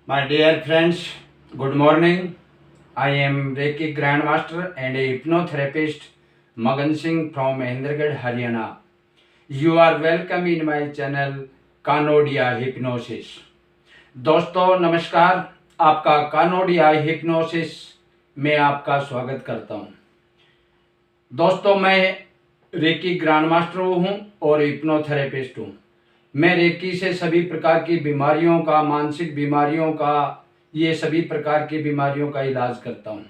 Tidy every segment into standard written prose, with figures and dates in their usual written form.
My dear friends, good morning. I am Reiki Grandmaster and a hypnotherapist Magan Singh from Mahendragarh, Haryana. You are welcome in my channel Kanodia hypnosis. दोस्तों नमस्कार, आपका Kanodia hypnosis में आपका स्वागत करता हूं। दोस्तों मैं रेकी ग्रैंड मास्टर हूं और हिप्नोथेरेपिस्ट हूं। मैं रेकी से सभी प्रकार की बीमारियों का, मानसिक बीमारियों का, ये सभी प्रकार की बीमारियों का इलाज करता हूं।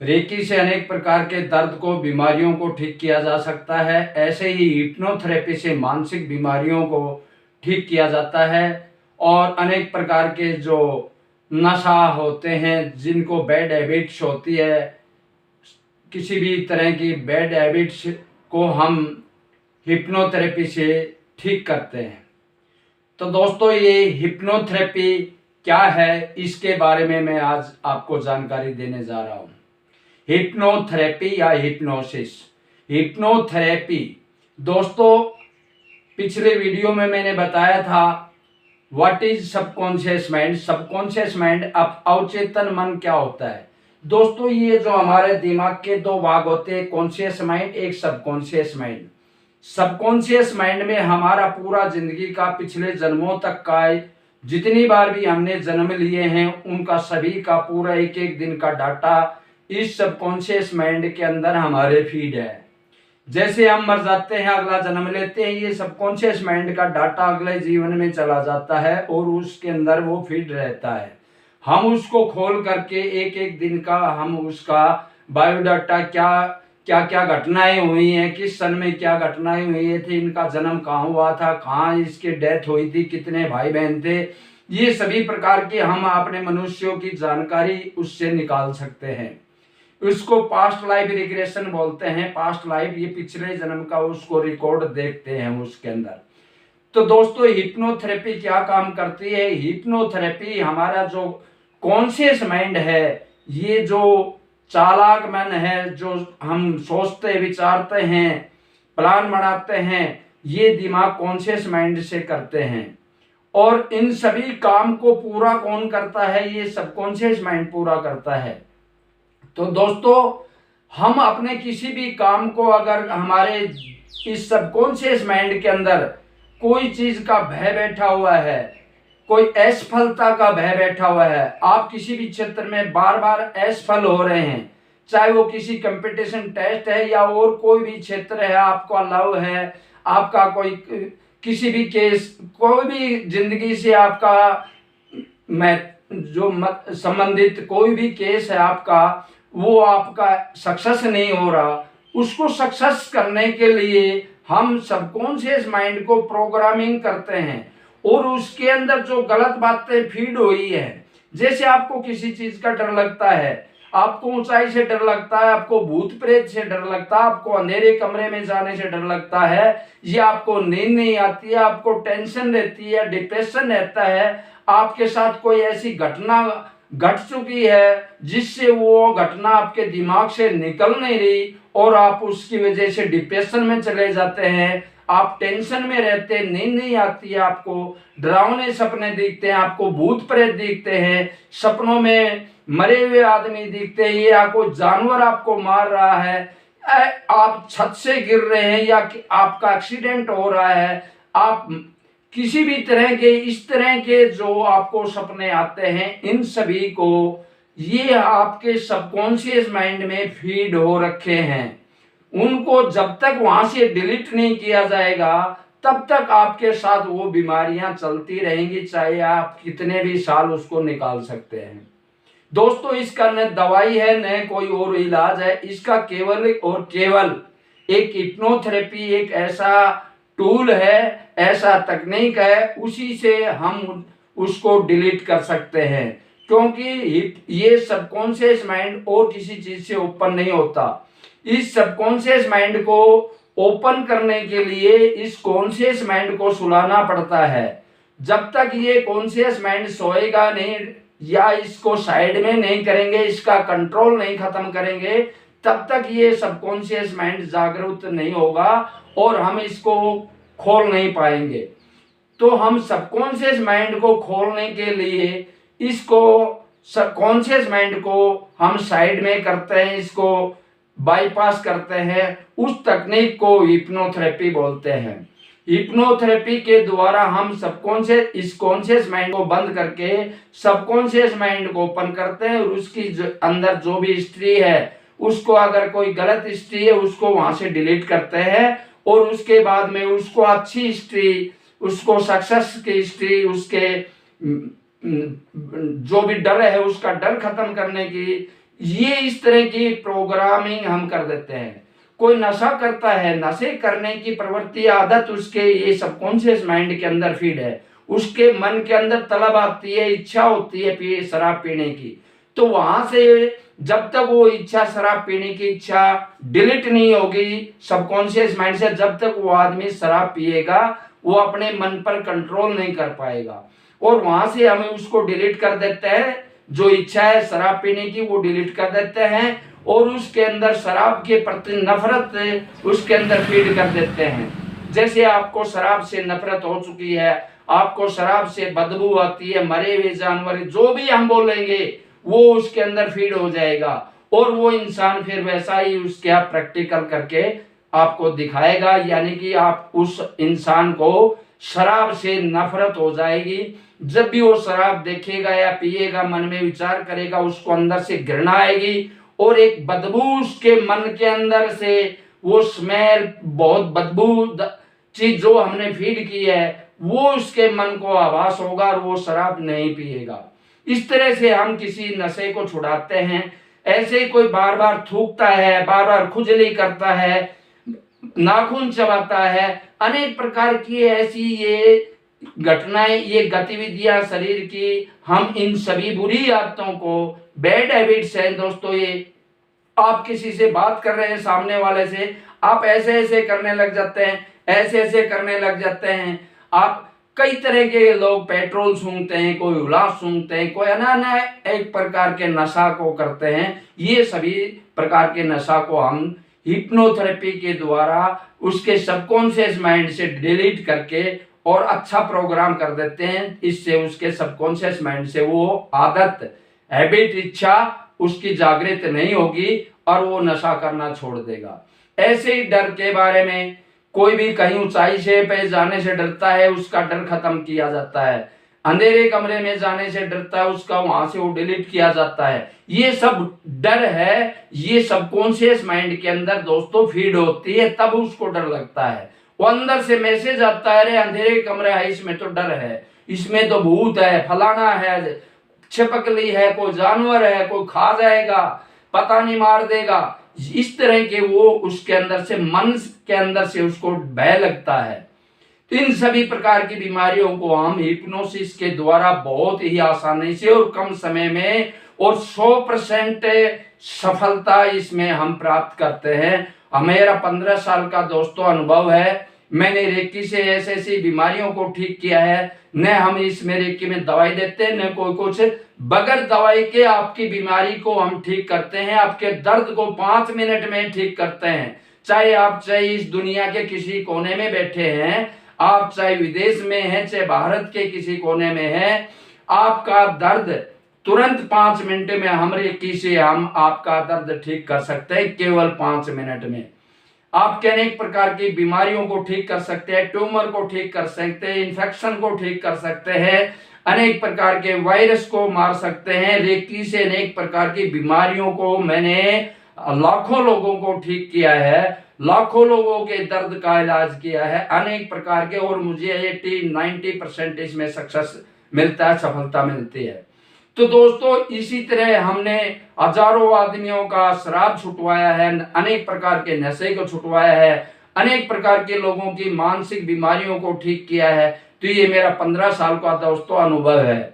रेकी से अनेक प्रकार के दर्द को, बीमारियों को ठीक किया जा सकता है। ऐसे ही हिप्नोथेरेपी से मानसिक बीमारियों को ठीक किया जाता है और अनेक प्रकार के जो नशा होते हैं, जिनको बैड हैबिट्स होती है, किसी भी तरह की बैड हैबिट्स को हम हिप्नोथेरेपी से ठीक करते हैं। तो दोस्तों ये हिप्नोथेरेपी क्या है, इसके बारे में मैं आज आपको जानकारी देने जा रहा हूँ। हिप्नोथेरेपी या हिप्नोसिस। हिप्नोथेरेपी दोस्तों पिछले वीडियो में मैंने बताया था what is subconscious mind. Subconscious mind अवचेतन मन क्या होता है। दोस्तों ये जो हमारे दिमाग के दो भाग होते हैं, कॉन्शियस माइंड, एक सबकॉन्शियस माइंड। सबकॉन्शियस माइंड में हमारा पूरा जिंदगी का, पिछले जन्मों तक का, जितनी बार भी हमने जन्म लिए हैं उनका सभी का पूरा एक एक दिन का डाटा इस सबकॉन्शियस माइंड के अंदर हमारे फीड है। जैसे हम मर जाते हैं, अगला जन्म लेते हैं, ये सबकॉन्शियस माइंड का डाटा अगले जीवन में चला जाता है और उसके अंदर वो फीड रहता है। हम उसको खोल करके एक एक दिन का हम उसका बायोडाटा, क्या क्या घटनाएं हुई हैं, किस सन में क्या घटनाएं हुई थी, इनका जन्म कहाँ हुआ था, कहाँ इसकी डेथ हुई थी, कितने भाई बहन थे, ये सभी प्रकार की हम अपने मनुष्यों की जानकारी उससे निकाल सकते हैं। उसको पास्ट लाइफ रिग्रेशन बोलते हैं। पास्ट लाइफ, ये पिछले जन्म का उसको रिकॉर्ड देखते हैं उसके अंदर। तो दोस्तों हिप्नोथेरेपी क्या काम करती है। हिप्नोथेरेपी हमारा जो कॉन्शियस माइंड है, ये जो चालाक मन है, जो हम सोचते विचारते हैं, प्लान बनाते हैं, ये दिमाग कॉन्शियस माइंड से करते हैं। और इन सभी काम को पूरा कौन करता है, ये सबकॉन्शियस माइंड पूरा करता है। तो दोस्तों हम अपने किसी भी काम को, अगर हमारे इस सबकॉन्शियस माइंड के अंदर कोई चीज का भय बैठा हुआ है, कोई असफलता का भय बैठा हुआ है, आप किसी भी क्षेत्र में बार बार असफल हो रहे हैं, चाहे वो किसी कंपटीशन टेस्ट है या और कोई भी क्षेत्र है, आपका लव है, आपका कोई किसी भी केस, कोई भी जिंदगी से आपका संबंधित कोई भी केस है आपका, वो आपका सक्सेस नहीं हो रहा, उसको सक्सेस करने के लिए हम सबकॉन्शियस माइंड को प्रोग्रामिंग करते हैं और उसके अंदर जो गलत बातें फीड हुई है, जैसे आपको किसी चीज का डर लगता है, आपको ऊंचाई से डर लगता है, आपको भूत प्रेत से डर लगता है, आपको अंधेरे कमरे में जाने से डर लगता है, या आपको नींद नहीं आती है, आपको टेंशन रहती है, डिप्रेशन रहता है, आपके साथ कोई ऐसी घटना घट चुकी है जिससे वो घटना आपके दिमाग से निकल नहीं रही और आप उसकी वजह से डिप्रेशन में चले जाते हैं, आप टेंशन में रहते हैं, नींद नहीं आती है, आपको डरावने सपने दिखते हैं, आपको भूत प्रेत दिखते हैं, सपनों में मरे हुए आदमी दिखते हैं, या कोई जानवर आपको मार रहा है, आप छत से गिर रहे हैं, या आपका एक्सीडेंट हो रहा है, आप किसी भी तरह के इस तरह के जो आपको सपने आते हैं, इन सभी को ये आपके सबकॉन्शियस माइंड में फीड हो रखे हैं। उनको जब तक वहां से डिलीट नहीं किया जाएगा तब तक आपके साथ वो बीमारियां चलती रहेंगी, चाहे आप कितने भी साल उसको निकाल सकते हैं। दोस्तों इसका न दवाई है न कोई और इलाज है, इसका केवल और केवल एक हिप्नोथेरेपी एक ऐसा टूल है, ऐसा तकनीक है, उसी से हम उसको डिलीट कर सकते हैं। क्योंकि ये सबकॉन्शियस माइंड और किसी चीज से ओपन नहीं होता। इस सबकॉन्शियस माइंड को ओपन करने के लिए इस कॉन्शियस माइंड को सुलाना पड़ता है। जब तक ये कॉन्शियस माइंड सोएगा नहीं या इसको साइड में नहीं करेंगे, इसका कंट्रोल नहीं खत्म करेंगे, तब तक ये सबकॉन्शियस माइंड जागरूक नहीं होगा और हम इसको खोल नहीं पाएंगे। तो हम सबकॉन्शियस माइंड को खोलने के लिए इसको सबकॉन्शियस माइंड को हम साइड में करते हैं, इसको बाईपास करते हैं। उस तकनीक को हिप्नोथेरेपी बोलते हैं। हिप्नोथेरेपी के द्वारा हम सबकॉन्शियस इस कॉन्शियस माइंड को बंद करके सबकॉन्शियस माइंड को ओपन करते हैं, और उसकी अंदर जो भी हिस्ट्री है उसको, अगर कोई गलत हिस्ट्री है उसको वहां से डिलीट करते हैं, और उसके बाद में उसको अच्छी हिस्ट्री, उसको सक्सेस की हिस्ट्री, उसके जो भी डर है उसका डर खत्म करने की, ये इस तरह की प्रोग्रामिंग हम कर देते हैं। कोई नशा करता है, नशे करने की प्रवृत्ति आदत उसके ये सबकॉन्शियस माइंड के अंदर फीड है, उसके मन के अंदर तलब आती है, इच्छा होती है शराब पीने की, तो वहां से जब तक वो इच्छा, शराब पीने की इच्छा डिलीट नहीं होगी सबकॉन्शियस माइंड से, जब तक वो आदमी शराब पिएगा वो अपने मन पर कंट्रोल नहीं कर पाएगा। और वहां से हमें उसको डिलीट कर देते हैं, जो इच्छा है शराब पीने की वो डिलीट कर देते हैं, और उसके अंदर शराब के प्रति नफरत उसके अंदर फीड कर देते हैं। जैसे आपको शराब से नफरत हो चुकी है, आपको शराब से बदबू आती है, मरे हुए जानवर जो भी हम बोलेंगे वो उसके अंदर फीड हो जाएगा, और वो इंसान फिर वैसा ही उसके आप प्रैक्टिकल करके आपको दिखाएगा, यानी कि आप उस इंसान को शराब से नफरत हो जाएगी। जब भी वो शराब देखेगा या पिएगा, मन में विचार करेगा, उसको अंदर से घृणा आएगी, और एक बदबू उसके मन के अंदर से, वो स्मेल, बहुत बदबू चीज जो हमने फीड की है वो उसके मन को आभास होगा, और वो शराब नहीं पिएगा। इस तरह से हम किसी नशे को छुड़ाते हैं। ऐसे ही कोई बार बार थूकता है, बार बार खुजली करता है, नाखून चबाता है, अनेक प्रकार की ऐसी ये घटनाएं, ये गतिविधियां शरीर की, हम इन सभी बुरी आदतों को, बैड हैबिट्स हैं दोस्तों, ये आप किसी से बात कर रहे हैं सामने वाले से, आप ऐसे ऐसे करने लग जाते हैं, ऐसे ऐसे करने लग जाते हैं। आप कई तरह के लोग पेट्रोल सूंघते हैं, कोई उल्लास सूंघते हैं, कोई अनाना एक प्रकार के नशा को करते हैं। ये सभी प्रकार के नशा को हम हिप्नोथेरेपी के द्वारा उसके सबकॉन्शियस माइंड से डिलीट करके और अच्छा प्रोग्राम कर देते हैं। इससे उसके सबकॉन्शियस माइंड से वो आदत, हैबिट, इच्छा उसकी जागृत नहीं होगी, और वो नशा करना छोड़ देगा। ऐसे ही डर के बारे में, कोई भी कहीं ऊंचाई से पे जाने से डरता है, उसका डर खत्म किया जाता है। अंधेरे कमरे में जाने से डरता है, उसका वहां से वो डिलीट किया जाता है। ये सब डर है, ये सबकॉन्शियस माइंड के अंदर दोस्तों फीड होती है, तब उसको डर लगता है। वो अंदर से मैसेज आता है, अरे अंधेरे कमरे है, इसमें तो डर है, इसमें तो भूत है, फलाना है, छिपकली है, कोई जानवर है, कोई खा जाएगा, पता नहीं मार देगा। इस तरह के वो उसके अंदर से, मन के अंदर से उसको भय लगता है। तो इन सभी प्रकार की बीमारियों को हम हिप्नोसिस के द्वारा बहुत ही आसानी से और कम समय में और 100% सफलता इसमें हम प्राप्त करते हैं। मेरा 15 साल का दोस्तों अनुभव है। मैंने रेकी से ऐसी ऐसी बीमारियों को ठीक किया है। न हम इसमें रेकी में दवाई देते हैं, न कोई कुछ, बगैर दवाई के आपकी बीमारी को हम ठीक करते हैं। आपके दर्द को 5 मिनट में ठीक करते हैं। चाहे इस दुनिया के किसी कोने में बैठे हैं, आप चाहे विदेश में हैं, चाहे भारत के किसी कोने में हैं, आपका दर्द तुरंत 5 मिनट में हम रेकी से हम आपका दर्द ठीक कर सकते हैं। केवल 5 मिनट में आपके अनेक प्रकार की बीमारियों को ठीक कर सकते हैं, ट्यूमर को ठीक कर सकते हैं, इन्फेक्शन को ठीक कर सकते हैं, अनेक प्रकार के वायरस को मार सकते हैं। रेकी से अनेक प्रकार की बीमारियों को मैंने लाखों लोगों को ठीक किया है, लाखों लोगों के दर्द का इलाज किया है अनेक प्रकार के, और मुझे 80-90% इसमें सक्सेस मिलता है, सफलता मिलती है। तो दोस्तों इसी तरह हमने हजारों आदमियों का शराब छुटवाया है, अनेक प्रकार के नशे को छुटवाया है, अनेक प्रकार के लोगों की मानसिक बीमारियों को ठीक किया है। तो ये मेरा 15 साल का दोस्तों अनुभव है।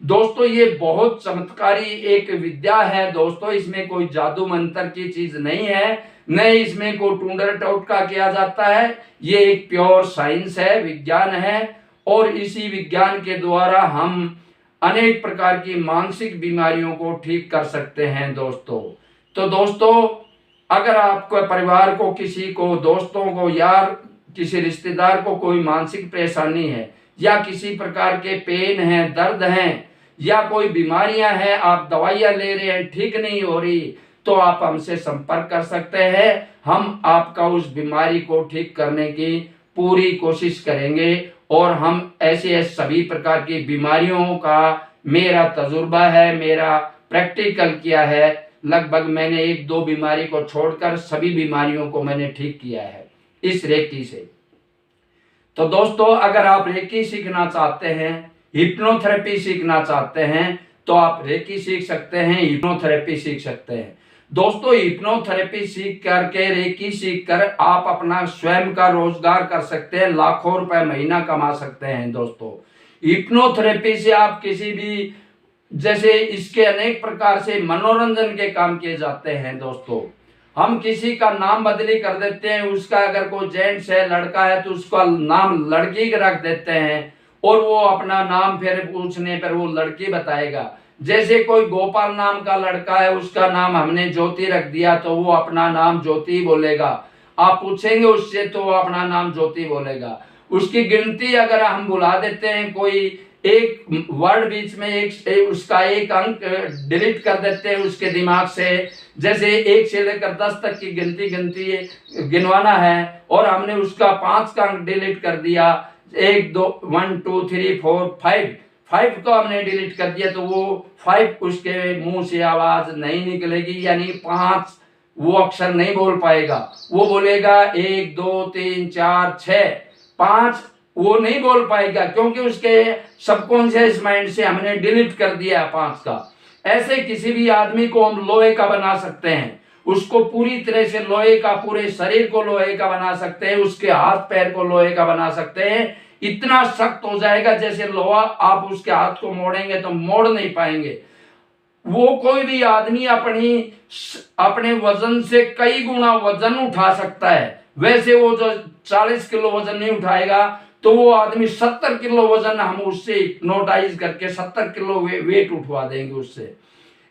दोस्तों ये बहुत चमत्कारी एक विद्या है दोस्तों, इसमें कोई जादू मंत्र की चीज नहीं है, न इसमें कोई टूंडर टोटका किया जाता है। ये एक प्योर साइंस है, विज्ञान है, और इसी विज्ञान के द्वारा हम अनेक प्रकार की मानसिक बीमारियों को ठीक कर सकते हैं दोस्तों। तो दोस्तों अगर आपको परिवार को, किसी को, दोस्तों को, यार किसी रिश्तेदार को कोई मानसिक परेशानी है, या किसी प्रकार के पेन है, दर्द हैं, या कोई बीमारियां हैं, आप दवाइयां ले रहे हैं ठीक नहीं हो रही, तो आप हमसे संपर्क कर सकते हैं। हम आपका उस बीमारी को ठीक करने की पूरी कोशिश करेंगे। और हम ऐसे सभी प्रकार की बीमारियों का मेरा तजुर्बा है, मेरा प्रैक्टिकल किया है। लगभग मैंने 1-2 बीमारी को छोड़कर सभी बीमारियों को मैंने ठीक किया है इस रेकी से। तो दोस्तों, अगर आप रेकी सीखना चाहते हैं, हिप्नोथेरेपी सीखना चाहते हैं, तो आप रेकी सीख सकते हैं, हिप्नोथेरेपी सीख सकते हैं। दोस्तों, हिप्नोथेरेपी सीख करके, रेकी सीख कर आप अपना स्वयं का रोजगार कर सकते हैं, लाखों रुपए महीना कमा सकते हैं। दोस्तों, हिप्नोथेरेपी से आप किसी भी, जैसे इसके अनेक प्रकार से मनोरंजन के काम किए जाते हैं। दोस्तों, हम किसी का नाम बदली कर देते हैं, उसका अगर कोई जेंट्स है, लड़का है, तो उसका नाम लड़की का रख देते हैं और वो अपना नाम फिर पूछने पर वो लड़की बताएगा। जैसे कोई गोपाल नाम का लड़का है, उसका नाम हमने ज्योति रख दिया, तो वो अपना नाम ज्योति बोलेगा। आप पूछेंगे उससे तो वो अपना नाम ज्योति बोलेगा। उसकी गिनती अगर हम बुला देते हैं, कोई एक वर्ड बीच में उसका एक अंक डिलीट कर देते हैं उसके दिमाग से, जैसे 1 से लेकर 10 तक की गिनती गिनवाना है और हमने उसका 5 का अंक डिलीट कर दिया, 1 2 1 2 3 4 5 को हमने डिलीट कर दिया, तो वो 5 उसके मुंह से आवाज नहीं निकलेगी, यानी 5 वो अक्षर नहीं बोल पाएगा। वो बोलेगा 1 2 3 4 6, 5 वो नहीं बोल पाएगा, क्योंकि उसके सबकॉन्शियस माइंड से हमने डिलीट कर दिया 5 का। ऐसे किसी भी आदमी को हम लोहे का बना सकते हैं, उसको पूरी तरह से लोहे का, पूरे शरीर को लोहे का बना सकते हैं, उसके हाथ पैर को लोहे का बना सकते हैं। इतना सख्त हो जाएगा जैसे लोहा, आप उसके हाथ को मोड़ेंगे तो मोड़ नहीं पाएंगे। वो कोई भी आदमी अपने वजन से कई गुना वजन उठा सकता है। वैसे वो जो 40 किलो वजन नहीं उठाएगा, तो वो आदमी 70 किलो वजन हम उससे हिप्नोटाइज करके 70 किलो वेट उठवा देंगे उससे।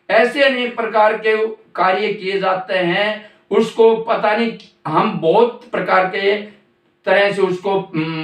ऐसे अनेक प्रकार के कार्य किए जाते हैं। उसको पता नहीं, हम बहुत प्रकार के तरह से उसको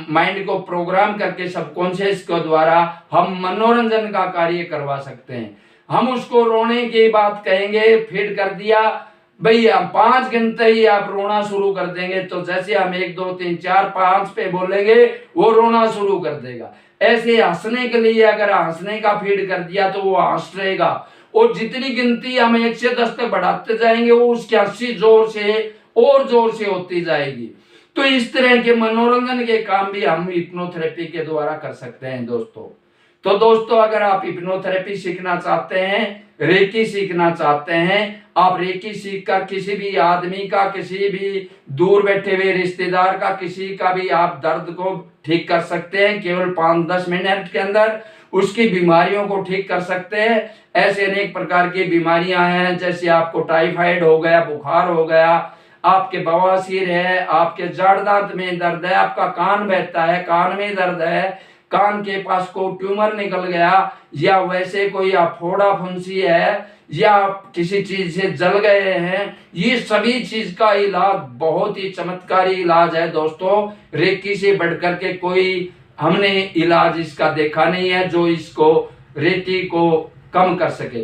माइंड को प्रोग्राम करके सबकॉन्शियस के द्वारा हम मनोरंजन का कार्य करवा सकते हैं। हम उसको रोने की बात कहेंगे, फिर कर दिया भाई, हम 5 गिनते ही आप रोना शुरू कर देंगे, तो जैसे हम 1 2 3 4 5 पे बोलेंगे वो रोना शुरू कर देगा। ऐसे हंसने के लिए अगर हंसने का फीड कर दिया तो वो हंस रहेगा, और जितनी गिनती हम 1 से 10 तक बढ़ाते जाएंगे वो उसकी हंसी जोर से और जोर से होती जाएगी। तो इस तरह के मनोरंजन के काम भी हम हिप्नोथेरेपी के द्वारा कर सकते हैं। तो दोस्तों, अगर आप हिप्नोथेरेपी सीखना चाहते हैं, रेकी सीखना चाहते हैं, आप रेकी सीखकर किसी भी आदमी का, किसी भी दूर बैठे हुए रिश्तेदार का, किसी का भी आप दर्द को ठीक कर सकते हैं। केवल 5-10 मिनट के अंदर उसकी बीमारियों को ठीक कर सकते हैं। ऐसे अनेक प्रकार की बीमारियां हैं, जैसे आपको टाइफाइड हो गया, बुखार हो गया, आपके बवासीर है, आपके जड़ दांत में दर्द है, आपका कान बहता है, कान में दर्द है, कान के पास को ट्यूमर निकल गया, या वैसे कोई आप फोड़ा फुंसी है, या किसी चीज से जल गए हैं, ये सभी चीज का इलाज बहुत ही चमत्कारी इलाज है। दोस्तों, रेकी से बढ़कर के कोई हमने इलाज इसका देखा नहीं है जो इसको, रेकी को कम कर सके।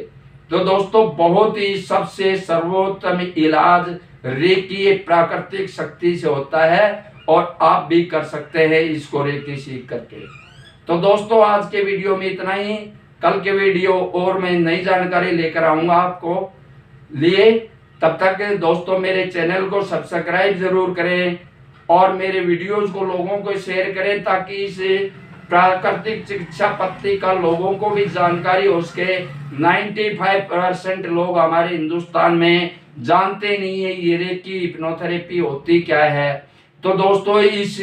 तो दोस्तों, बहुत ही सबसे सर्वोत्तम इलाज रेकी प्राकृतिक शक्ति से होता है, और आप भी कर सकते हैं इसको रेकी सीख करके। तो दोस्तों, आज के वीडियो में इतना ही। कल के वीडियो और मैं नई जानकारी लेकर आऊंगा आपको लिए। तब तक दोस्तों, मेरे चैनल को सब्सक्राइब जरूर करें और मेरे वीडियोस को लोगों को शेयर करें, ताकि इस प्राकृतिक चिकित्सा पद्धति का लोगों को भी जानकारी हो सके। 95% लोग हमारे हिंदुस्तान में जानते नहीं है ये रेकी हिप्नोथेरेपी होती क्या है। तो दोस्तों, इस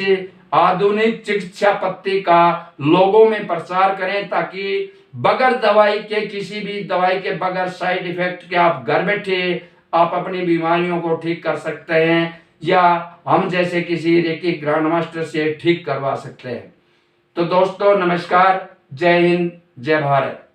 आधुनिक चिकित्सा पद्धति का लोगों में प्रचार करें, ताकि बगैर दवाई के, किसी भी दवाई के बगैर, साइड इफेक्ट के, आप घर बैठे आप अपनी बीमारियों को ठीक कर सकते हैं, या हम जैसे किसी रेकी ग्रैंड मास्टर से ठीक करवा सकते हैं। तो दोस्तों, नमस्कार, जय हिंद, जय भारत।